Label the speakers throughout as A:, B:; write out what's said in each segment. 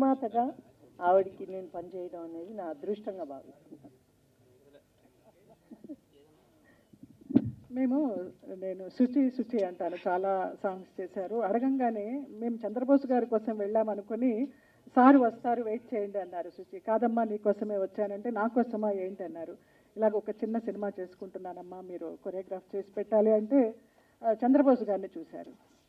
A: నిర్మాతగా ఆవిడికి నేను పనిచేయడం అనేది నా అదృష్టంగా భావిస్తున్నాను. నేను శుచి అంటాను, చాలా సాంగ్స్ చేశారు. అడగంగానే మేము చంద్రబోస్ గారి కోసం వెళ్ళామనుకుని సార్ వస్తారు వెయిట్ చేయండి అన్నారు. శుచి కాదమ్మా నీకోసమే వచ్చానంటే నా కోసమా ఏంటి అన్నారు. ఇలాగ ఒక చిన్న సినిమా చేసుకుంటున్నానమ్మా మీరు కొరియోగ్రాఫ్ చేసి పెట్టాలి అంటే చంద్రబోస్ గారిని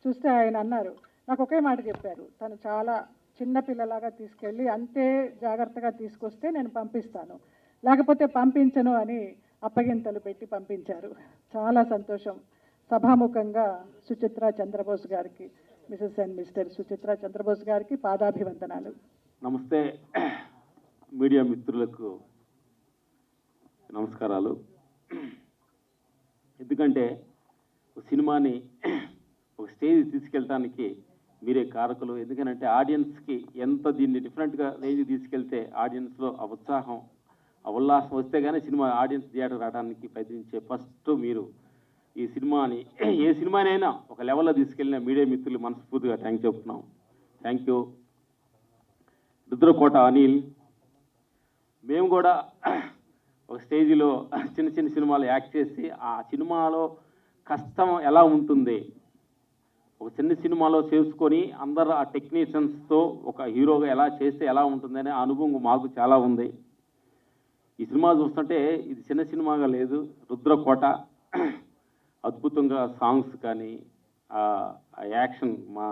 A: చూస్తే ఆయన అన్నారు, నాకు ఒకే మాట చెప్పారు, తను చాలా చిన్న పిల్లలాగా తీసుకెళ్ళి అంతే జాగ్రత్తగా తీసుకొస్తే నేను పంపిస్తాను, లేకపోతే పంపించను అని అప్పగింతలు పెట్టి పంపించారు. చాలా సంతోషం. సభాముఖంగా సుచిత్ర చంద్రబోస్ గారికి, Mrs and Mr Suchitra Chandrabose గారికి పాదాభివందనాలు.
B: నమస్తే. మీడియా మిత్రులకు నమస్కారాలు. ఎందుకంటే సినిమాని ఒక స్టేజ్ తీసుకెళ్ళటానికి మీరే కారకులు. ఎందుకంటే ఆడియన్స్కి ఎంత దీన్ని డిఫరెంట్గా రేంజ్ తీసుకెళ్తే ఆడియన్స్లో ఆ ఉత్సాహం ఆ ఉల్లాసం వస్తే కానీ సినిమా ఆడియన్స్ థియేటర్ రావడానికి ప్రయత్నించే ఫస్ట్ మీరు. ఈ సినిమాని ఏ సినిమానైనా ఒక లెవెల్లో తీసుకెళ్ళిన మీడియా మిత్రులు మనస్ఫూర్తిగా థ్యాంక్ చెప్తున్నాం. Thank you. రుద్రకోట అనిల్, మేము కూడా ఒక స్టేజీలో చిన్న సినిమాలు యాక్ట్ చేసి ఆ సినిమాలో కష్టం ఎలా ఉంటుంది, ఒక చిన్న సినిమాలో చేసుకొని అందరూ ఆ టెక్నీషియన్స్తో ఒక హీరోగా ఎలా చేస్తే ఎలా ఉంటుందనే అనుభవం మాకు చాలా ఉంది. ఈ సినిమా చూస్తుంటే ఇది చిన్న సినిమాగా లేదు. రుద్రకోట అద్భుతంగా సాంగ్స్ కానీ ఆ యాక్షన్, మా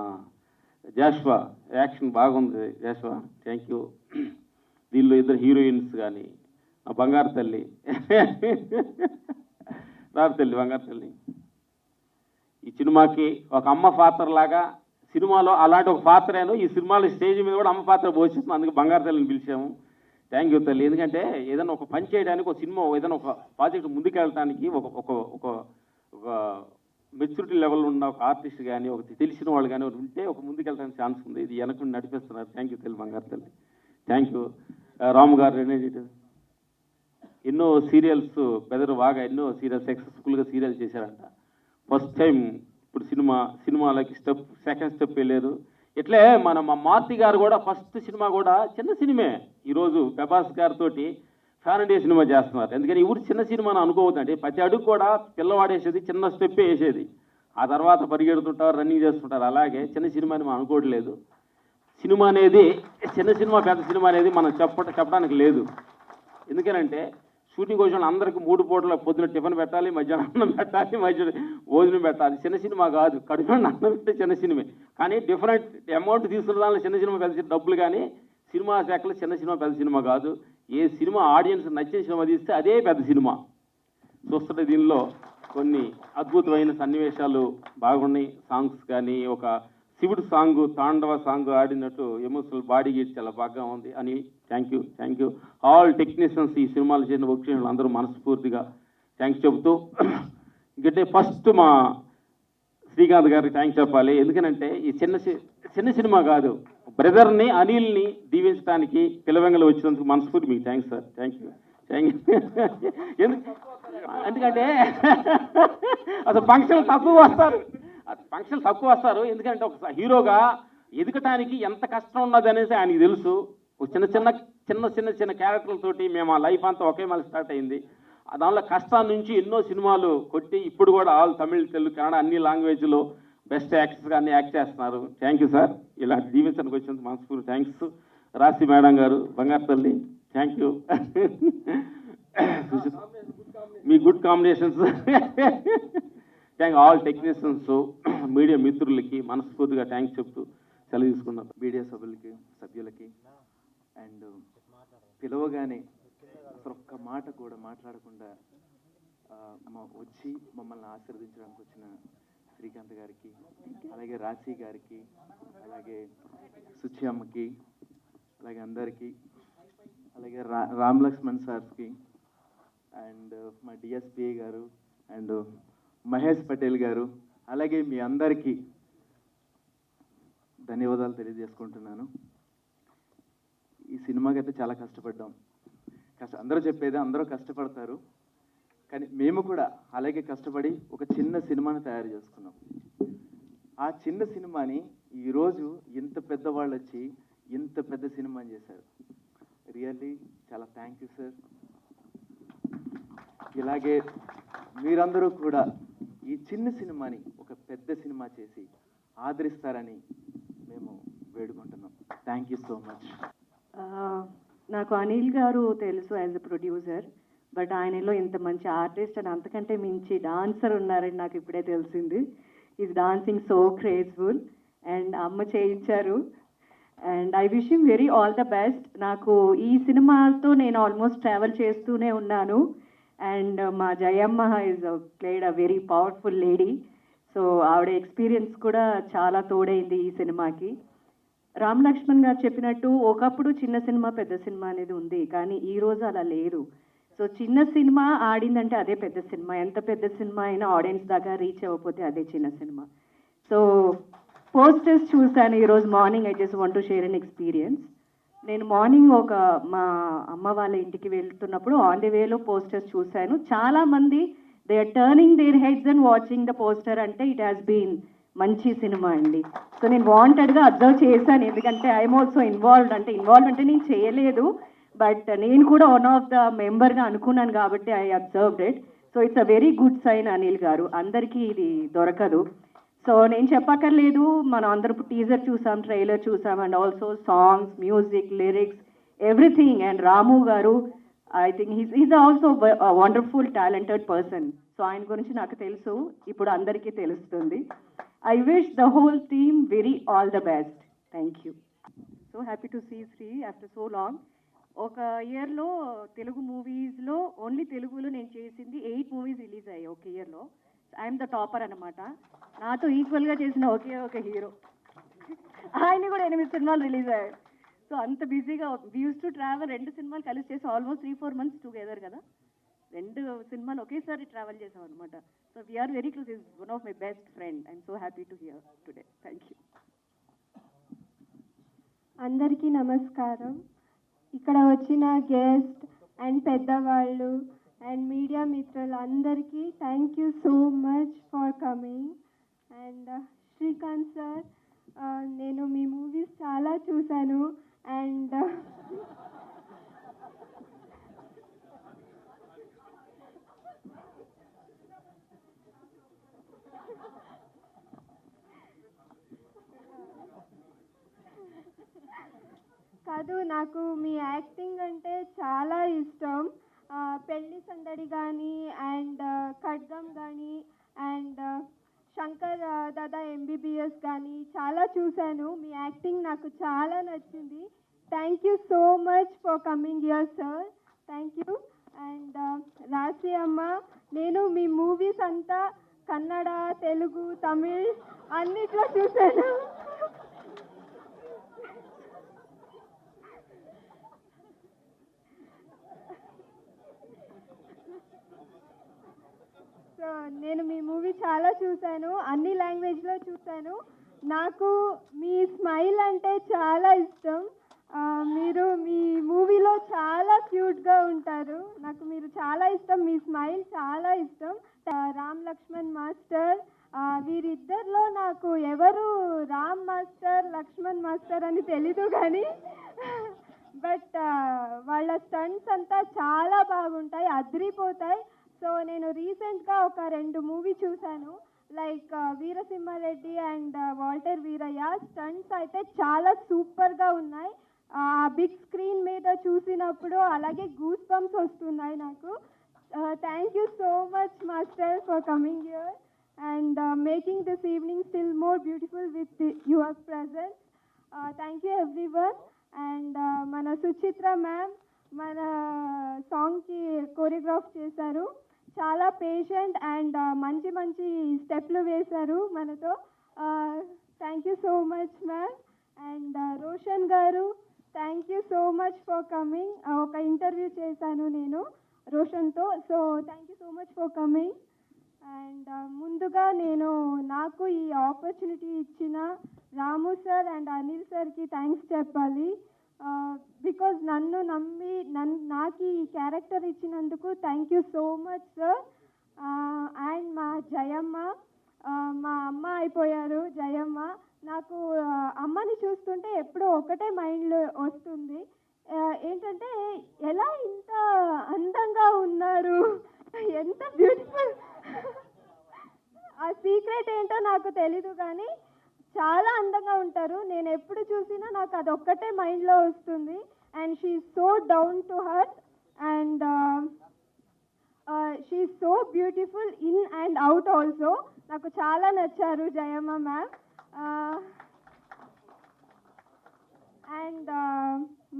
B: జాష్వా యాక్షన్ బాగుంది. Joshua thank you. దీనిలో ఇద్దరు హీరోయిన్స్ కానీ ఆ బంగారు తల్లి బంగారు తల్లి ఈ సినిమాకి ఒక అమ్మ పాత్ర లాగా సినిమాలో అలాంటి ఒక పాత్రేను ఈ సినిమాలో స్టేజ్ మీద కూడా అమ్మ పాత్ర పోషిస్తుంది. అందుకే బంగారు తల్లిని పిలిచాము. థ్యాంక్ యూ తల్లి. ఎందుకంటే ఏదైనా ఒక పని చేయడానికి, ఒక సినిమా ఏదైనా ఒక ప్రాజెక్ట్ ముందుకెళ్ళడానికి ఒక మెచ్యూరిటీ లెవెల్ ఉన్న ఒక ఆర్టిస్ట్ కానీ ఒక తెలిసిన వాళ్ళు కానీ ఉంటే ఒక ముందుకెళ్ళడానికి ఛాన్స్ ఉంది. ఇది వెనక నడిపిస్తున్నారు. థ్యాంక్ యూ తల్లి బంగారు తల్లి. Thank you. రాము గారు ఎన్నో సీరియల్స్ బెదరు బాగా ఎన్నో సీరియల్ సక్సెస్ఫుల్గా సీరియల్ చేశారంట. ఫస్ట్ టైం ఇప్పుడు సినిమాలకి సెకండ్ స్టెప్ వెళ్ళారు. ఇట్లే మా మారుతి గారు కూడా ఫస్ట్ సినిమా కూడా చిన్న సినిమే. ఈరోజు ప్రభాస్ గారితో ఫ్యాన్ ఇండియా సినిమా చేస్తున్నారు. ఎందుకని ఊరు చిన్న సినిమా అనుకోవద్దండి. ప్రతి అడుగు కూడా పిల్లవాడేసేది చిన్న స్టెప్పే వేసేది, ఆ తర్వాత పరిగెడుతుంటారు, రన్నింగ్ చేస్తుంటారు. అలాగే చిన్న సినిమాని మనం అనుకోవట్లేదు. సినిమా అనేది చిన్న సినిమా పెద్ద సినిమా అనేది మనం చెప్పడానికి లేదు. ఎందుకనంటే షూటింగ్ వచ్చిన అందరికీ 3 పూటల పొద్దున టిఫిన్ పెట్టాలి, మధ్యాహ్నం అన్నం పెట్టాలి, భోజనం పెట్టాలి. చిన్న సినిమా కాదు, కడుపు అన్నం పెట్టే చిన్న సినిమా. కానీ డిఫరెంట్ అమౌంట్ తీసుకున్న దానిలో చిన్న సినిమా పెద్ద డబ్బులు. కానీ సినిమా శాఖలో చిన్న సినిమా పెద్ద సినిమా కాదు. ఏ సినిమా ఆడియన్స్ నచ్చిన సినిమా తీస్తే అదే పెద్ద సినిమా. చూస్తుంటే దీనిలో కొన్ని అద్భుతమైన సన్నివేశాలు బాగున్నాయి. సాంగ్స్ కానీ ఒక శివుడు సాంగ్, తాండవ సాంగ్ ఆడినట్టు ఎమోషనల్ బాడీ గీట్ చాలా బాగా ఉంది అని. Thank you. ఆల్ టెక్నీషియన్స్ ఈ సినిమాలు చేసిన వర్క్ చేసిన అందరూ మనస్ఫూర్తిగా థ్యాంక్స్ చెబుతూ, ఇంకంటే ఫస్ట్ మా శ్రీకాంత్ గారికి థ్యాంక్స్ చెప్పాలి. ఎందుకనంటే ఈ చిన్న సినిమా కాదు, బ్రదర్ని అనిల్ని దీవించడానికి పిలవంగలు వచ్చినందుకు మనస్ఫూర్తి మీకు థ్యాంక్స్ సార్. Thank you. ఎందుకంటే అసలు ఫంక్షన్లు తక్కువ వస్తారు. ఎందుకంటే ఒక హీరోగా ఎదగటానికి ఎంత కష్టం ఉన్నది అనేసి ఆయనకి తెలుసు. ఒక చిన్న క్యారెక్టర్లతోటి మేము ఆ లైఫ్ అంతా ఒకే మళ్ళీ స్టార్ట్ అయింది. దానిలో కష్టాల నుంచి ఎన్నో సినిమాలు కొట్టి ఇప్పుడు కూడా ఆల్ తమిళ్, తెలుగు, కన్నడ అన్ని లాంగ్వేజ్లో బెస్ట్ యాక్టర్స్గా అన్ని యాక్ట్ చేస్తున్నారు. Thank you sir. ఇలాంటి దీవించడానికి వచ్చినందుకు మనస్ఫూర్తి థ్యాంక్స్. రాశి మేడం గారు, బంగారు తల్లి thank you. Me good combinations. Thank all technicians, media మిత్రులకి మనస్ఫూర్తిగా థ్యాంక్స్ చెప్తూ సెలవు తీసుకున్నాం.
C: మీడియా సభ్యులకి అండ్ పిలవగానే అసలు ఒక్క మాట కూడా మాట్లాడకుండా వచ్చి మమ్మల్ని ఆశీర్వదించడానికి వచ్చిన శ్రీకాంత్ గారికి, అలాగే రాశి గారికి, అలాగే సుచి అమ్మకి, అలాగే అందరికీ, అలాగే రామ్ లక్ష్మణ్ సార్కి అండ్ మా డిఎస్పి గారు అండ్ మహేష్ పటేల్ గారు, అలాగే మీ అందరికీ ధన్యవాదాలు తెలియజేసుకుంటున్నాను. ఈ సినిమాకి అయితే చాలా కష్టపడ్డాం. అందరూ చెప్పేది అందరూ కష్టపడతారు, కానీ మేము కూడా అలాగే కష్టపడి ఒక చిన్న సినిమాని తయారు చేసుకున్నాం. ఆ చిన్న సినిమాని ఈరోజు ఇంత పెద్దవాళ్ళు వచ్చి ఇంత పెద్ద సినిమా చేశారు. రియల్లీ చాలా థ్యాంక్ యూ సార్. ఇలాగే మీరందరూ కూడా ఈ చిన్న సినిమాని ఒక పెద్ద సినిమా చేసి ఆదరిస్తారని మేము వేడుకుంటున్నాం. Thank you so much.
D: నాకు అనిల్ గారు తెలుసు యాజ్ ఎ ప్రొడ్యూసర్, బట్ ఆయనలో ఇంత మంచి ఆర్టిస్ట్ అని అంతకంటే మించి డాన్సర్ ఉన్నారని నాకు ఇప్పుడే తెలిసింది. ఈజ్ డాన్సింగ్ సో క్రేజ్ఫుల్ అండ్ అమ్మ చేయించారు. And I wish him very all the best. నాకు ఈ సినిమాతో నేను ఆల్మోస్ట్ ట్రావెల్ చేస్తూనే ఉన్నాను. అండ్ మా Jayamma is played a very powerful lady. So ఆవిడ ఎక్స్పీరియన్స్ కూడా చాలా తోడైంది ఈ సినిమాకి. రామ్ లక్ష్మణ్ గారు చెప్పినట్టు ఒకప్పుడు చిన్న సినిమా పెద్ద సినిమా అనేది ఉంది, కానీ ఈ రోజు అలా లేదు. సో చిన్న సినిమా ఆడిందంటే అదే పెద్ద సినిమా, ఎంత పెద్ద సినిమా అయినా ఆడియన్స్ దాకా రీచ్ అవ్వకపోతే అదే చిన్న సినిమా. సో పోస్టర్స్ చూసాను ఈరోజు morning. I just want to share an experience. నేను మార్నింగ్ ఒక మా అమ్మ వాళ్ళ ఇంటికి వెళ్తున్నప్పుడు ఆన్ ది వేలో పోస్టర్స్ చూశాను. చాలామంది they are turning their heads and watching the poster, అంటే ఇట్ హ్యాస్ బీన్ మంచి సినిమా అండి. సో నేను వాంటెడ్గా అబ్జర్వ్ చేశాను, ఎందుకంటే ఐఎమ్ ఆల్సో ఇన్వాల్వ్డ్. అంటే ఇన్వాల్వ్ అంటే నేను చేయలేదు, బట్ నేను కూడా వన్ ఆఫ్ ద మెంబర్గా అనుకున్నాను కాబట్టి I observed it. So it's a very good sign Anil గారు. అందరికీ ఇది దొరకదు. సో నేను చెప్పక్కర్లేదు, మనం అందరూ టీజర్ చూసాం, ట్రైలర్ చూసాం, and also songs, music, lyrics, everything. And Ramu garu, I think he's also wonderful talented person. So ఆయన గురించి నాకు తెలుసు, ఇప్పుడు అందరికీ తెలుస్తుంది. I wish the whole team very all the best. Thank you. So happy to see Sree after so long. ఒక ఇయర్లో తెలుగు మూవీస్లో ఓన్లీ తెలుగులో నేను చేసింది 8 మూవీస్ రిలీజ్ అయ్యాయి ఒక ఇయర్లో. ఐఎమ్ ద టాపర్ అనమాట. నాతో ఈక్వల్గా చేసిన ఒకే ఒక హీరో, ఆయన కూడా 8 సినిమాలు రిలీజ్ అయ్యాయి. సో అంత బిజీగా వీ యూస్ టు ట్రావెల్. 2 సినిమాలు కలిసి చేసి ఆల్మోస్ట్ 3-4 మంత్స్ టుగెదర్ కదా. 2 సినిమాలు ఒకేసారి ట్రావెల్ చేసాం అనమాట. So we are very close. Is one of my best friend. I'm so happy to here today. Thank you.
E: అందరికీ నమస్కారం. ఇక్కడ వచ్చిన గెస్ట్ అండ్ పెద్దవాళ్ళు అండ్ మీడియా మిత్రులు అందరికీ thank you so much for coming. And Srikanth sir, నేను మీ మూవీస్ చాలా చూశాను. అండ్ కాదు, నాకు మీ యాక్టింగ్ అంటే చాలా ఇష్టం. పెళ్లి సందడి కానీ అండ్ ఖడ్గం కానీ అండ్ శంకర్ దాదా ఎంబీబీఎస్ కానీ చాలా చూశాను. మీ యాక్టింగ్ నాకు చాలా నచ్చింది. Thank you so much for coming here sir. Thank you. And రాశి అమ్మ, నేను మీ మూవీస్ అంతా కన్నడ, తెలుగు, తమిళ్ అన్నిట్లో చూశాను. సో నేను మీ మూవీ చాలా చూశాను, అన్ని లాంగ్వేజ్లో చూశాను. నాకు మీ స్మైల్ అంటే చాలా ఇష్టం. మీరు మీ మూవీలో చాలా క్యూట్గా ఉంటారు. నాకు మీరు చాలా ఇష్టం, మీ స్మైల్ చాలా ఇష్టం. రామ్ లక్ష్మణ్ మాస్టర్, వీరిద్దరిలో నాకు ఎవరు రామ్ మాస్టర్ లక్ష్మణ్ మాస్టర్ అని తెలీదు, కానీ బట్ వాళ్ళ స్టంట్స్ అంతా చాలా బాగుంటాయి, అదిరిపోతాయి. సో నేను రీసెంట్గా ఒక 2 మూవీ చూశాను, like Veera Simha Reddy and Waltair Veerayya. Stunts అయితే చాలా సూపర్గా ఉన్నాయి. బిగ్ స్క్రీన్ మీద చూసినప్పుడు అలాగే గూస్ బంప్స్ వస్తున్నాయి నాకు. Thank you so much master for coming here and making this evening still more beautiful with your presence. Thank you everyone. And మన సుచిత్ర మ్యామ్ మన సాంగ్కి కోరియోగ్రాఫ్ చేశారు. చాలా పేషెంట్ అండ్ మంచి మంచి స్టెప్లు వేశారు మనతో. Thank you so much ma'am. And Roshan garu, thank you so much for coming. ఒక ఇంటర్వ్యూ చేశాను నేను రోషన్తో. So thank you so much for coming. And ముందుగా నాకు ఈ ఆపర్చునిటీ ఇచ్చిన రాము సార్ అండ్ అనిల్ సార్కి థ్యాంక్స్ చెప్పాలి. బికాజ్ నన్ను నమ్మి నాకు ఈ క్యారెక్టర్ ఇచ్చినందుకు thank you so much sir. And మా జయమ్మ, మా అమ్మ అయిపోయారు జయమ్మ. నాకు అమ్మని చూస్తుంటే ఎప్పుడూ ఒకటే మైండ్లో వస్తుంది, ఏంటంటే ఎలా ఇంత అందంగా ఉన్నారు, ఎంత బ్యూటిఫుల్. ఆ సీక్రెట్ ఏంటో నాకు తెలీదు కానీ చాలా అందంగా ఉంటారు. నేను ఎప్పుడు చూసినా నాకు అదొక్కటే మైండ్లో వస్తుంది. And she is so down to earth and she is so beautiful in and out also. నాకు చాలా నచ్చారు జయమ్మ మ్యామ్. అండ్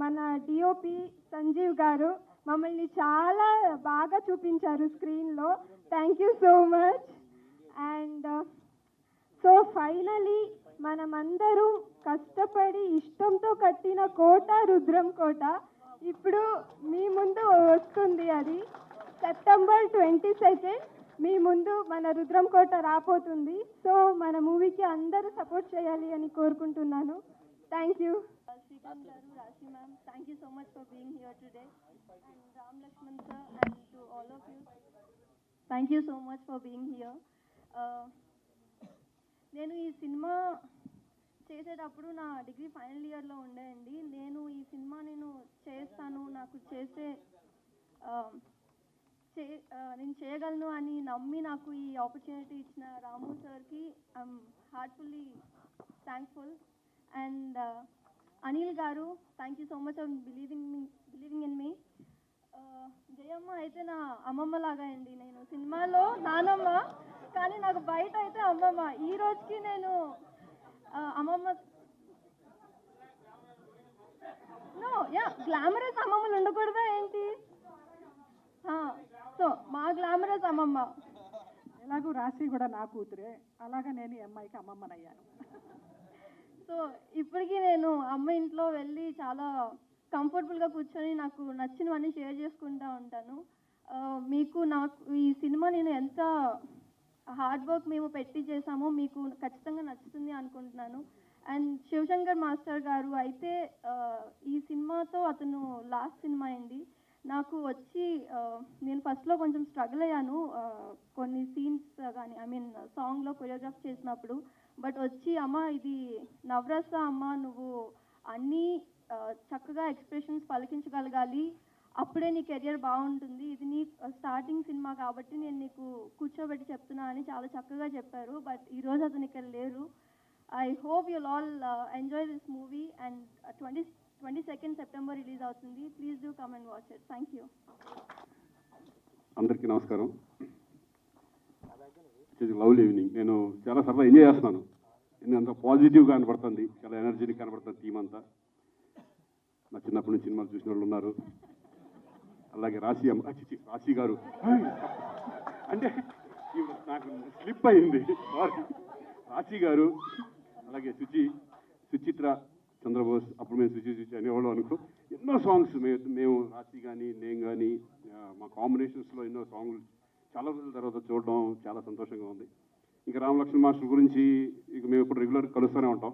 E: మన డిఓపి సంజీవ్ గారు మమ్మల్ని చాలా బాగా చూపించారు స్క్రీన్లో. Thank you so much. And so finally మనమందరూ కష్టపడి ఇష్టంతో కట్టిన కోట రుద్రం కోట ఇప్పుడు మీ ముందు వస్తుంది. అది సెప్టెంబర్ 22 మీ ముందు మన రుద్రం కోట రాబోతుంది. సో మన మూవీకి అందరూ సపోర్ట్ చేయాలి అని కోరుకుంటున్నాను. Thank you.
F: Srikanth garu, Rashi ma'am, thank you so much for being here today. And Ram Lakshman sir, and to all of you, thank you so much for being here. నేను ఈ cinema చేసేటప్పుడు నా degree final ఇయర్లో ఉండేయండి. నేను ఈ cinema చేస్తాను, నాకు నేను చేయగలను అని నమ్మి నాకు ఈ ఆపర్చునిటీ ఇచ్చిన రాము సార్కి I'm heartfully thankful. And Anil garu, thank you so much for believing in me. Jayamma అయితే నా అమ్మమ్మ లాగా అండి. నేను సినిమాలో నానమ్మ, కానీ నాకు బయట అయితే అమ్మమ్మ. ఈ రోజుకి నేను అమ్మమ్మ గ్లామరస్ అమ్మమ్మలు ఉండకూడదా ఏంటి? సో మా గ్లామరస్ అమ్మమ్మ.
A: ఎలాగూ రాశి కూడా నా కూతురే, అలాగా నేను ఈ అమ్మాయికి అమ్మమ్మనయ్యాను.
F: సో ఇప్పటికీ నేను అమ్మ ఇంట్లో వెళ్ళి చాలా కంఫర్టబుల్గా కూర్చొని నాకు నచ్చినవన్నీ షేర్ చేసుకుంటూ ఉంటాను. నాకు ఈ సినిమా నేను ఎంత హార్డ్ వర్క్ మేము పెట్టి చేసామో మీకు ఖచ్చితంగా నచ్చుతుంది అనుకుంటున్నాను. అండ్ శివశంకర్ మాస్టర్ గారు అయితే ఈ సినిమాతో అతను లాస్ట్ సినిమా అండి. నాకు వచ్చి నేను ఫస్ట్లో కొంచెం స్ట్రగుల్ అయ్యాను కొన్ని సీన్స్ కానీ, సాంగ్లో కొరియోగ్రాఫ్ చేసినప్పుడు. బట్ వచ్చి అమ్మ ఇది నవరస అమ్మ, నువ్వు అన్నీ చక్కగా ఎక్స్ప్రెషన్స్ పలికించగలగాలి, అప్పుడే నీ కెరియర్ బాగుంటుంది, ఇది నీ స్టార్టింగ్ సినిమా కాబట్టి నేను నీకు కూర్చోబెట్టి చెప్తున్నా అని చాలా చక్కగా చెప్పారు. బట్ ఈరోజు అతను ఇక్కడ లేరు. I hope you'll all enjoy this movie. And 22 September release అవుతుంది. Please do come and watch it. Thank you.
G: అందరికీ నమస్కారం. Lovely evening. నేను చాలా సరదా ఎంజాయ్ చేస్తున్నాను. అంత పాజిటివ్గా కనబడుతుంది, చాలా ఎనర్జీని కనబడుతుంది టీం అంతా. నా చిన్నప్పటి నుంచి సినిమాలు చూసిన వాళ్ళు ఉన్నారు. అలాగే రాశి గారు అంటే నాకు స్లిప్ అయింది, సారీ. రాశి గారు, అలాగే సుచిత్ర చంద్రబోస్, అప్పుడు మేము సుచి అనేవాళ్ళు అనుకో. ఎన్నో సాంగ్స్ మేము రాశి కానీ నేను కానీ మా కాంబినేషన్స్లో ఎన్నో సాంగ్లు చాలా రోజుల తర్వాత చూడడం చాలా సంతోషంగా ఉంది. ఇంకా రామలక్ష్మణ్ మాస్టర్ గురించి ఇక మేము ఇప్పుడు రెగ్యులర్ కలుస్తూనే ఉంటాం,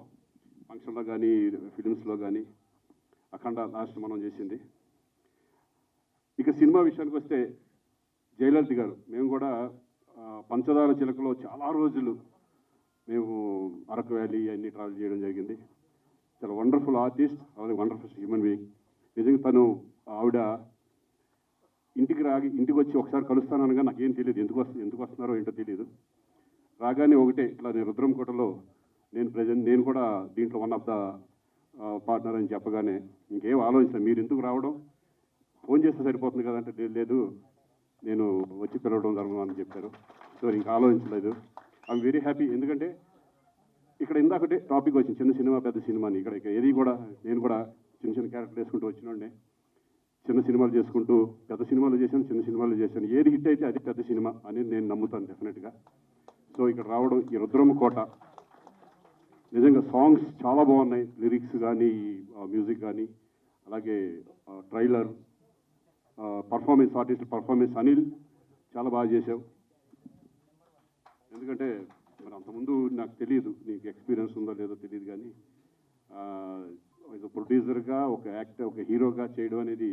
G: ఫంక్షన్లో కానీ ఫిలిమ్స్లో కానీ. అఖండ లాస్ట్ మనం చేసింది. ఇక సినిమా విషయానికి వస్తే జయలలిత గారు, మేము కూడా పంచదార చిలకలో చాలా రోజులు మేము అరకు వ్యాలీ అన్నీ ట్రావెల్ చేయడం జరిగింది. చాలా వండర్ఫుల్ ఆర్టిస్ట్, అలాగే వండర్ఫుల్ హ్యూమన్ బీయింగ్. నిజంగా తను ఆవిడ ఇంటికి వచ్చి ఒకసారి కలుస్తాననగా నాకేం తెలియదు, ఎందుకు వస్తున్నారో ఏంటో తెలియదు. రాగానే ఒకటే ఇట్లా నేను రుద్రంకోటలో నేను కూడా దీంట్లో వన్ ఆఫ్ ద పార్ట్నర్ అని చెప్పగానే ఇంకేం ఆలోచించాను, మీరు ఎందుకు రావడం, ఫోన్ చేస్తే సరిపోతుంది కదంటే లేదు నేను వచ్చి పిలవడం ధర్మం అని చెప్పారు. సో ఇంకా ఆలోచించలేదు. I'm very happy. ఎందుకంటే ఇక్కడ ఇందాకటే టాపిక్ వచ్చింది, చిన్న సినిమా పెద్ద సినిమా అని. ఇక్కడ ఏది కూడా నేను కూడా చిన్న క్యారెక్టర్ వేసుకుంటూ వచ్చినండే, చిన్న సినిమాలు చేసుకుంటూ పెద్ద సినిమాలు చేశాను, చిన్న సినిమాలు చేశాను. ఏది హిట్ అయితే అది పెద్ద సినిమా అని నేను నమ్ముతాను డెఫినెట్గా. సో ఇక్కడ రావడం, ఈ రుద్రమకోట నిజంగా సాంగ్స్ చాలా బాగున్నాయి, లిరిక్స్ కానీ మ్యూజిక్ కానీ, అలాగే trailer performance, artist performance. Anil చాలా బాగా చేసావు. ఎందుకంటే మరి అంతకుముందు నాకు తెలియదు, నీకు ఎక్స్పీరియన్స్ ఉందో లేదో తెలియదు, కానీ ప్రొడ్యూసర్గా ఒక హీరోగా చేయడం అనేది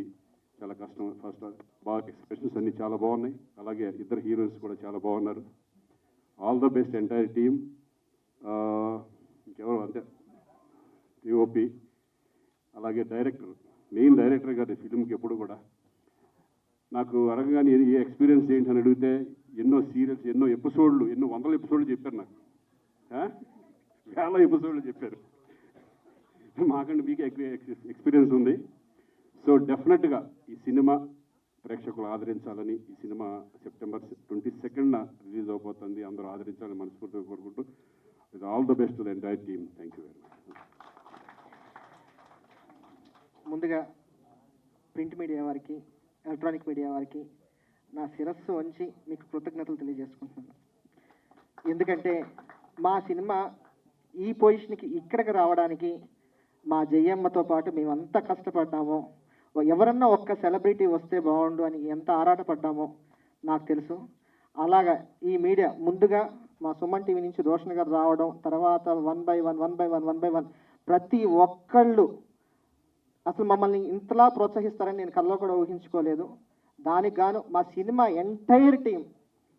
G: చాలా కష్టం. ఫస్ట్ బాగా ఎక్స్ప్రెషన్స్ అన్నీ చాలా బాగున్నాయి. అలాగే ఇద్దరు హీరోయిన్స్ కూడా చాలా బాగున్నారు. All the best entire team. ఇంకెవరు అంతే టీఓపి, అలాగే డైరెక్టర్, మెయిన్ డైరెక్టర్ గారి ఫిల్మ్కి ఎప్పుడు కూడా నాకు అడగగానే ఏ ఎక్స్పీరియన్స్ ఏంటి అని అడిగితే ఎన్నో సీరియల్స్, ఎన్నో ఎపిసోడ్లు, ఎన్నో వందల ఎపిసోడ్లు చెప్పారు నాకు. వేల ఎపిసోడ్లు చెప్పారు. మాకంటే మీకు ఎక్స్పీరియన్స్ ఉంది. సో డెఫినెట్గా ఈ సినిమా ప్రేక్షకులు ఆదరించాలని, ఈ సినిమా సెప్టెంబర్ 22న రిలీజ్ అవబోతుంది. అందరూ ఆదరించాలని మనస్ఫూర్తిగా కోరుకుంటూ with all the best to the entire team. Thank you very much.
H: ముందుగా ప్రింట్ మీడియా వారికి, ఎలక్ట్రానిక్ మీడియా వారికి నా శిరస్సు వంచి మీకు కృతజ్ఞతలు తెలియజేసుకుంటున్నాను. ఎందుకంటే మా సినిమా ఈ పొజిషన్కి ఇక్కడికి రావడానికి మా జయమ్మతో పాటు మేమంతా కష్టపడ్డామో, ఎవరన్నా ఒక్క సెలబ్రిటీ వస్తే బాగుండు అని ఎంత ఆరాటపడ్డామో నాకు తెలుసు. అలాగా ఈ మీడియా ముందుగా మా సుమన్ టీవీ నుంచి రోషన్ గారు రావడం, తర్వాత వన్ బై వన్ ప్రతి ఒక్కళ్ళు అసలు మమ్మల్ని ఇంతలా ప్రోత్సహిస్తారని నేను కల్లో కూడా ఊహించుకోలేదు. దానికి గాను మా సినిమా ఎంటైర్ టీం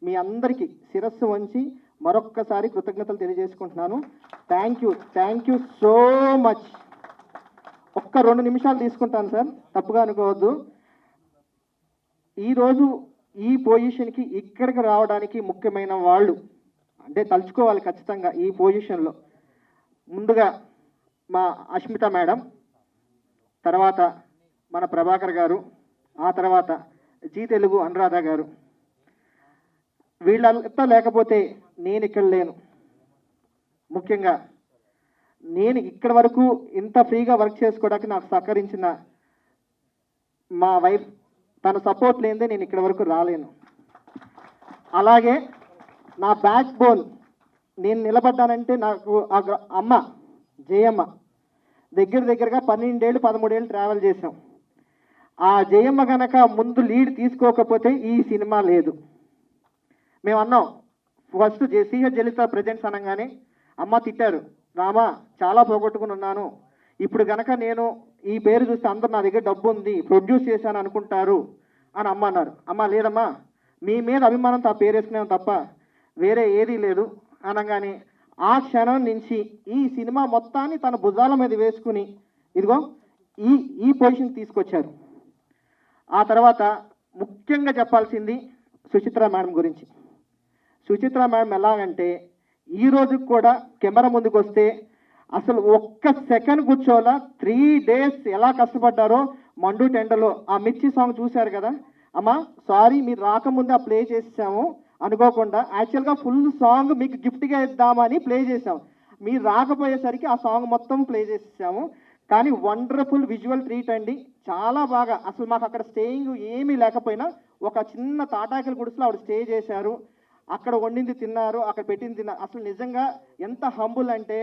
H: మీ అందరికీ శిరస్సు వంచి మరొక్కసారి కృతజ్ఞతలు తెలియజేసుకుంటున్నాను. Thank you so much. ఒక్క 2 నిమిషాలు తీసుకుంటాను సార్, తప్పుగా అనుకోవద్దు. ఈరోజు ఈ పొజిషన్కి ఇక్కడికి రావడానికి ముఖ్యమైన వాళ్ళు అంటే తలుచుకోవాలి ఖచ్చితంగా. ఈ పొజిషన్లో ముందుగా మా అష్మిత మేడం, తర్వాత మన ప్రభాకర్ గారు, ఆ తర్వాత జీ తెలుగు అనురాధ గారు. వీళ్ళంతా లేకపోతే నేను ఇక్కడ లేను. ముఖ్యంగా నేను ఇక్కడ వరకు ఇంత ఫ్రీగా వర్క్ చేసుకోవడానికి నాకు సహకరించిన మా వైఫ్, తన సపోర్ట్ లేనిదే నేను ఇక్కడ వరకు రాలేను. అలాగే నా బ్యాక్ బోన్ నేను నిలబడ్డానంటే నాకు అమ్మ జయమ్మ. దగ్గరగా 12 ఏళ్ళు 13 ఏళ్ళు ట్రావెల్ చేసాం. ఆ జయమ్మ కనుక ముందు లీడ్ తీసుకోకపోతే ఈ సినిమా లేదు. మేము అన్నాం ఫస్ట్ సిహెచ్ జలిత ప్రజెంట్స్ అనగానే అమ్మ తిట్టారు, రామా చాలా పోగొట్టుకుని ఉన్నాను, ఇప్పుడు కనుక నేను ఈ పేరు చూస్తే అందరు నా దగ్గర డబ్బు ఉంది ప్రొడ్యూస్ చేశాను అనుకుంటారు అని అమ్మ అన్నారు. అమ్మ లేదమ్మా, మీ మీద అభిమానంతో ఆ పేరు వేసుకున్నాం తప్ప వేరే ఏదీ లేదు అనగానే ఆ క్షణం నుంచి ఈ సినిమా మొత్తాన్ని తన భుజాల మీద వేసుకుని ఇదిగో ఈ పొజిషన్ తీసుకొచ్చారు. ఆ తర్వాత ముఖ్యంగా చెప్పాల్సింది సుచిత్ర మేడం గురించి. సుచిత్ర మేడం ఎలాగంటే ఈ రోజుకి కూడా కెమెరా ముందుకు వస్తే అసలు ఒక్క సెకండ్ కూర్చోవాలా. 3 days ఎలా కష్టపడ్డారో మండు టెండలో. ఆ మిర్చి సాంగ్ చూశారు కదా అమ్మా, సారీ మీరు రాకముందే ఆ ప్లే చేసాము అనుకోకుండా. యాక్చువల్గా ఫుల్ సాంగ్ మీకు గిఫ్ట్గా ఇద్దామని ప్లే చేసాము. మీరు రాకపోయేసరికి ఆ సాంగ్ మొత్తం ప్లే చేసేసాము. కానీ వండర్ఫుల్ విజువల్ ట్రీట్ అండి, చాలా బాగా. అసలు మాకు అక్కడ స్టేయింగ్ ఏమీ లేకపోయినా ఒక చిన్న తాటాకుల గుడిసెలో ఆవిడ స్టే చేశారు. అక్కడ వండింది తిన్నారు, అక్కడ పెట్టింది తిన్నారు. అసలు నిజంగా ఎంత హంబుల్ అంటే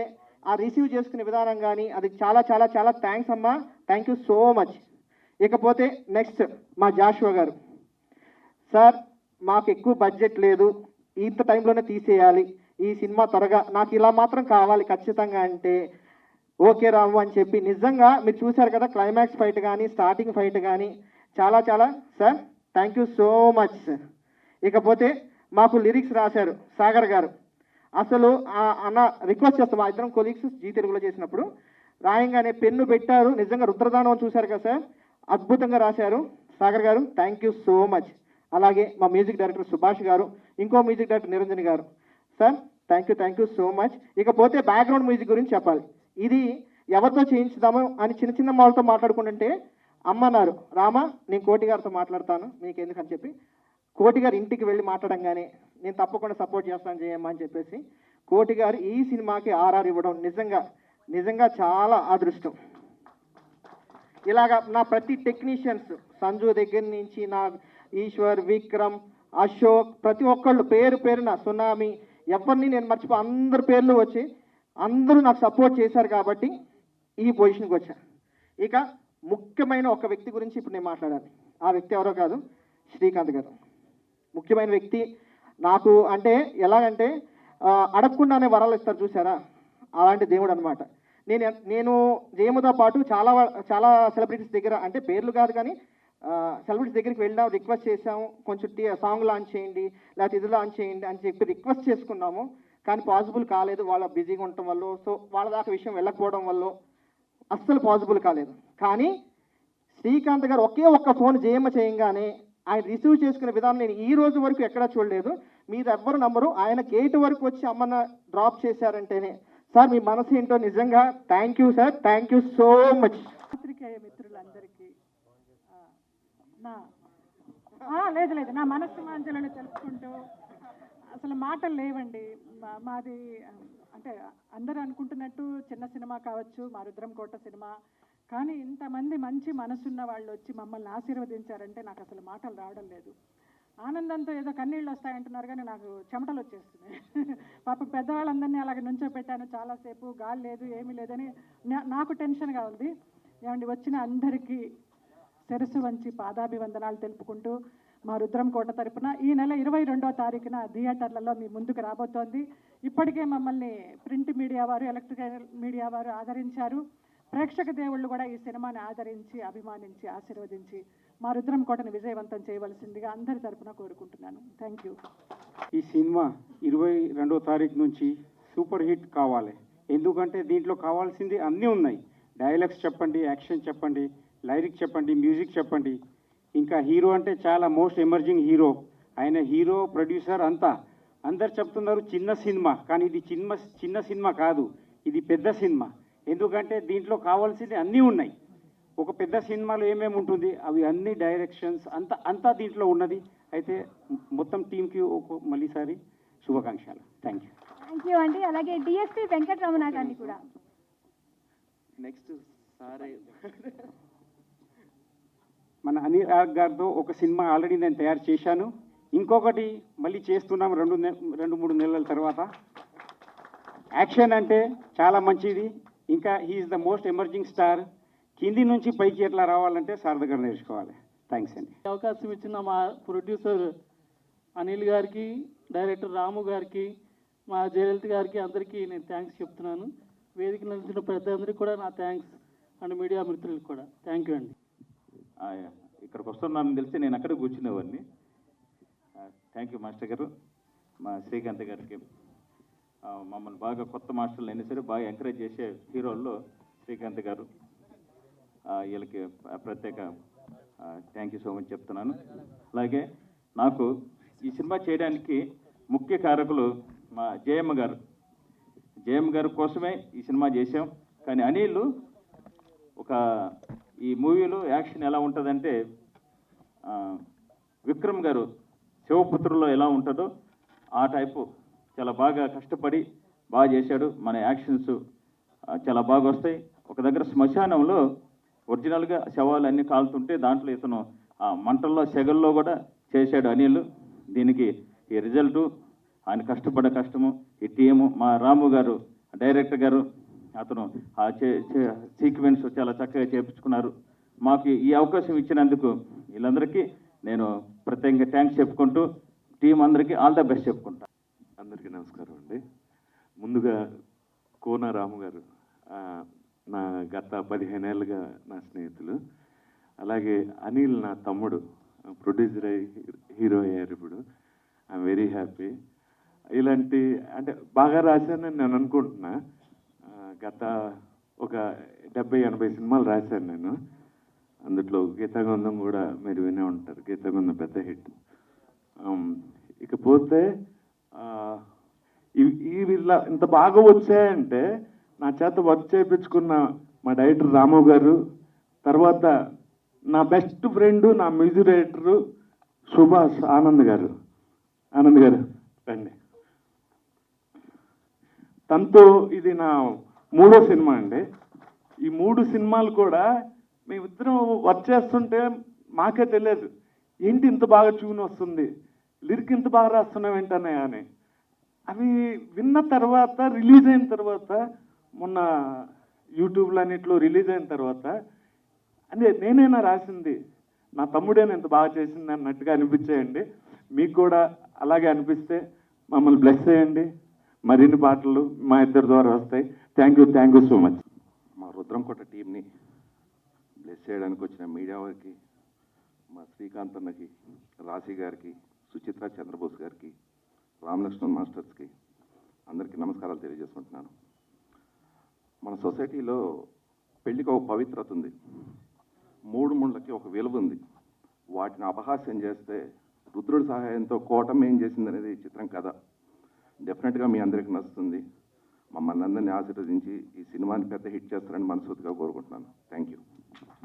H: ఆ రిసీవ్ చేసుకునే విధానం కానీ అది చాలా చాలా చాలా థ్యాంక్స్ అమ్మా. Thank you so much. ఇకపోతే నెక్స్ట్ మా జాషువా గారు. సార్ మాకు ఎక్కువ బడ్జెట్ లేదు, ఇంత టైంలోనే తీసేయాలి ఈ సినిమా, త్వరగా నాకు ఇలా మాత్రం కావాలి ఖచ్చితంగా అంటే ఓకే రాము అని చెప్పి నిజంగా మీరు చూశారు కదా క్లైమాక్స్ ఫైట్ కానీ స్టార్టింగ్ ఫైట్ కానీ చాలా చాలా sir thank you so much sir. ఇకపోతే మాకు లిరిక్స్ రాశారు సాగర్ గారు. అసలు అన్న రిక్వెస్ట్ చేస్తాం, మా ఇద్దరం కొలీగ్స్ జీ తెలుగులో చేసినప్పుడు రాయంగానే పెన్ను పెట్టారు. నిజంగా రుద్రదానం చూశారు కదా సార్, అద్భుతంగా రాశారు సాగర్ గారు, థ్యాంక్ యూ సో మచ్. అలాగే మా మ్యూజిక్ డైరెక్టర్ సుభాష్ గారు, ఇంకో మ్యూజిక్ డైరెక్టర్ నిరంజన్ గారు. Sir thank you so much. ఇకపోతే బ్యాక్గ్రౌండ్ మ్యూజిక్ గురించి చెప్పాలి. ఇది ఎవరితో చేయించుదాము అని చిన్న వాళ్ళతో మాట్లాడుకుంటుంటే అమ్మన్నారు, రామా నేను కోటి గారితో మాట్లాడతాను మీకు ఎందుకని చెప్పి కోటి గారు ఇంటికి వెళ్ళి మాట్లాడంగానే నేను తప్పకుండా సపోర్ట్ చేస్తాను చేయమ్మా అని చెప్పేసి కోటి గారు ఈ సినిమాకి ఆర్ఆర్ ఇవ్వడం నిజంగా చాలా అదృష్టం. ఇలాగా నా ప్రతి టెక్నీషియన్స్ సంజు దగ్గర నుంచి నా ఈశ్వర్, విక్రమ్, అశోక్, ప్రతి ఒక్కళ్ళు పేరు పేరున సునామీ ఎవరిని నేను మర్చిపో అందరి పేర్లు వచ్చి అందరూ నాకు సపోర్ట్ చేశారు కాబట్టి ఈ పొజిషన్కి వచ్చా. ఇక ముఖ్యమైన ఒక వ్యక్తి గురించి ఇప్పుడు నేను మాట్లాడాలి. ఆ వ్యక్తి ఎవరో కాదు, శ్రీకాంత్ గారు. ముఖ్యమైన వ్యక్తి నాకు. అంటే ఎలాగంటే అడగకుండానే వరాలు ఇస్తారు చూసారా, అలాంటి దేవుడు అనమాట. నేను జయముతో పాటు చాలా సెలబ్రిటీస్ దగ్గర అంటే పేర్లు కాదు కానీ సెలబ్రిటీస్ దగ్గరికి వెళ్ళాం, రిక్వెస్ట్ చేసాము, కొంచెం సాంగ్ లాంచ్ చేయండి లేకపోతే ఇది లాంచ్ చేయండి అని చెప్పి రిక్వెస్ట్ చేసుకున్నాము. కానీ పాసిబుల్ కాలేదు, వాళ్ళ బిజీగా ఉండటం వల్ల, సో వాళ్ళ దాకా విషయం వెళ్ళకపోవడం వల్ల అస్సలు పాసిబుల్ కాలేదు. కానీ శ్రీకాంత్ గారు ఒకే ఒక్క ఫోన్ చేయంగానే ఆయన రిసీవ్ చేసుకునే విధానం నేను ఈ రోజు వరకు ఎక్కడా చూడలేదు. మీరు ఎవ్వరు నమ్మరు, ఆయన గేట్ వరకు వచ్చి అమ్మన్న డ్రాప్ చేశారంటేనే. సార్ మీ మనసు ఏంటో నిజంగా thank you sir, thank you so much.
A: పాత్రికేయ మిత్రులందరికీ లేదు నా మనస్సు మాంజలను తెలుసుకుంటూ అసలు మాటలు లేవండి. మాది అంటే అందరూ అనుకుంటున్నట్టు చిన్న సినిమా కావచ్చు, మా రుద్రం కోట సినిమా, కానీ ఇంతమంది మంచి మనసున్న వాళ్ళు వచ్చి మమ్మల్ని ఆశీర్వదించారంటే నాకు అసలు మాటలు రావడం లేదు. ఆనందంతో ఏదో కన్నీళ్ళు వస్తాయంటున్నారు కానీ నాకు చెమటలు వచ్చేస్తున్నాయి. పాప పెద్దవాళ్ళందరినీ అలాగే నుంచో పెట్టాను చాలాసేపు, గాలి లేదు ఏమీ లేదని నాకు టెన్షన్గా ఉంది. ఏమండి వచ్చిన అందరికీ శిరస్సు వంచి పాదాభివందనాలు తెలుపుకుంటూ మా రుద్రం కోట తరపున ఈ నెల 22వ తారీఖున థియేటర్లలో మీ ముందుకు రాబోతోంది. ఇప్పటికే మమ్మల్ని ప్రింట్ మీడియా వారు, ఎలక్ట్రికల్ మీడియా వారు ఆదరించారు. ప్రేక్షక దేవుళ్ళు కూడా ఈ సినిమాని ఆదరించి, అభిమానించి, ఆశీర్వదించి మా రుద్రం కోటను విజయవంతం చేయవలసిందిగా అందరి తరపున కోరుకుంటున్నాను. Thank you.
I: ఈ సినిమా 22వ తారీఖు నుంచి సూపర్ హిట్ కావాలి. ఎందుకంటే దీంట్లో కావాల్సింది అన్నీ ఉన్నాయి. డైలాగ్స్ చెప్పండి, యాక్షన్ చెప్పండి, లైరిక్ చెప్పండి, మ్యూజిక్ చెప్పండి. ఇంకా హీరో అంటే చాలా మోస్ట్ ఎమర్జింగ్ హీరో. ఆయన హీరో, ప్రొడ్యూసర్ అంతా. అందరు చెప్తున్నారు చిన్న సినిమా, కానీ ఇది చిన్న సినిమా కాదు, ఇది పెద్ద సినిమా. ఎందుకంటే దీంట్లో కావాల్సింది అన్నీ ఉన్నాయి. ఒక పెద్ద సినిమాలో ఏమేమి ఉంటుంది అవి అన్ని డైరెక్షన్స్ అంతా దీంట్లో ఉన్నది. అయితే మొత్తం టీంకి మళ్ళీసారి శుభాకాంక్షలు. థ్యాంక్
E: యూ అండి. అలాగే డిఎస్పీ వెంకటరమణ గారిని కూడా.
C: నెక్స్ట్ సారే
I: మన అనిల్ గారితో ఒక సినిమా ఆల్రెడీ నేను తయారు చేశాను. ఇంకొకటి మళ్ళీ చేస్తున్నాం 2-3 నెలల తర్వాత. యాక్షన్ అంటే చాలా మంచిది. ఇంకా he's the most emerging star. కింది నుంచి పైకి ఎట్లా రావాలంటే సార్ దగ్గర నేర్చుకోవాలి. థ్యాంక్స్ అండి.
J: అవకాశం ఇచ్చిన మా ప్రొడ్యూసర్ అనిల్ గారికి, డైరెక్టర్ రాము గారికి, మా జయలలిత గారికి అందరికీ నేను థ్యాంక్స్ చెప్తున్నాను. వేదిక నిలిచిన పెద్దందరికీ కూడా నా థ్యాంక్స్, అండ్ మీడియా మిత్రులకు కూడా థ్యాంక్ యూ అండి.
B: ఇక్కడికి వస్తున్నానని తెలిసి నేను అక్కడే కూర్చునేవాడిని. థ్యాంక్ యూ మాస్టర్ గారు. మా శ్రీకాంత్ గారికి మమ్మల్ని బాగా కొత్త మాస్టర్లు అయినా సరే బాగా ఎంకరేజ్ చేసే హీరోల్లో శ్రీకాంత్ గారు, వీళ్ళకి ప్రత్యేక థ్యాంక్ యూ సో మచ్ చెప్తున్నాను. అలాగే నాకు ఈ సినిమా చేయడానికి ముఖ్య కారకులు మా జయమ్మ గారు కోసమే ఈ సినిమా చేసాం. కానీ అనిల్ ఈ మూవీలో యాక్షన్ ఎలా ఉంటుందంటే విక్రమ్ గారు శివపుత్రులో ఎలా ఉంటుందో ఆ టైపు చాలా బాగా కష్టపడి బాగా చేశాడు. మన యాక్షన్స్ చాలా బాగా వస్తాయి. ఒక దగ్గర శ్మశానంలో ఒరిజినల్గా శవాలు అన్నీ కాలుతుంటే దాంట్లో ఇతను మంటల్లో సెగల్లో కూడా చేశాడు అనిల్. దీనికి ఈ రిజల్టు ఆయన కష్టపడే కష్టము, ఈ టీము, మా రాము గారు డైరెక్టర్ గారు, అతను ఆ సీక్వెన్స్ చాలా చక్కగా చేయించుకున్నారు. మాకు ఈ అవకాశం ఇచ్చినందుకు వీళ్ళందరికీ నేను ప్రత్యేకంగా థ్యాంక్స్ చెప్పుకుంటూ టీం అందరికీ ఆల్ ద బెస్ట్ చెప్పుకుంటా.
K: అందరికీ నమస్కారం అండి. ముందుగా కోన రాము గారు నా గత 15 ఏళ్ళుగా నా స్నేహితులు. అలాగే అనిల్ నా తమ్ముడు, ప్రొడ్యూసర్ అయ్యి హీరో అయ్యారు ఇప్పుడు. I'm very happy. ఇలాంటి అంటే బాగా రాశానని నేను అనుకుంటున్నా. గత ఒక 70-80 సినిమాలు రాశాను నేను. అందులో గీతాగంధం కూడా మీరు వినే ఉంటారు. గీతాగంధం పెద్ద హిట్. ఇకపోతే ఇలా ఇంత బాగా వచ్చాయంటే నా చేత వర్క్ చేయించుకున్న మా డైరెక్టర్ రాము గారు, తర్వాత నా బెస్ట్ ఫ్రెండ్, నా మ్యూజిక్ డైరెక్టరు సుభాష్ ఆనంద్ గారు రండి. తనతో ఇది నా 3వ సినిమా అండి. ఈ 3 సినిమాలు కూడా మేమిద్దరం వర్క్ చేస్తుంటే మాకే తెలియదు ఏంటి ఇంత బాగా ట్యూన్ వస్తుంది, లిరిక్ ఇంత బాగా రాస్తున్నాం ఏంటనే అని. అవి విన్న తర్వాత, రిలీజ్ అయిన తర్వాత, మొన్న యూట్యూబ్లో అన్నిట్లో రిలీజ్ అయిన తర్వాత అంటే నేనైనా రాసింది, నా తమ్ముడైనా ఇంత బాగా చేసింది అన్నట్టుగా అనిపించాయండి. మీకు కూడా అలాగే అనిపిస్తే మమ్మల్ని బ్లెస్ చేయండి. మరిన్ని పాటలు మా ఇద్దరి ద్వారా వస్తాయి. Thank you so much.
L: మా రుద్రంకోట టీంని బ్లెస్ చేయడానికి వచ్చిన మీడియా వారికి,
K: మా శ్రీకాంత్ అన్నకి, రాశి గారికి, సుచిత్ర చంద్రబోస్ గారికి, రామలక్ష్మణ్ మాస్టర్స్కి అందరికీ నమస్కారాలు తెలియజేసుకుంటున్నాను. మన సొసైటీలో పెళ్లికి ఒక పవిత్రత ఉంది, మూడు ముళ్ళకి ఒక విలువ ఉంది. వాటిని అపహాస్యం చేస్తే రుద్రుడి సహాయంతో కోటమి ఏం చేసిందనేది చిత్రం కథ. డెఫినెట్గా మీ అందరికీ నచ్చుతుంది. మమ్మల్ని అందరినీ ఆశీర్వదించి ఈ సినిమాని పెద్ద హిట్ చేస్తారని మనస్ఫూర్తిగా కోరుకుంటున్నాను. Thank you.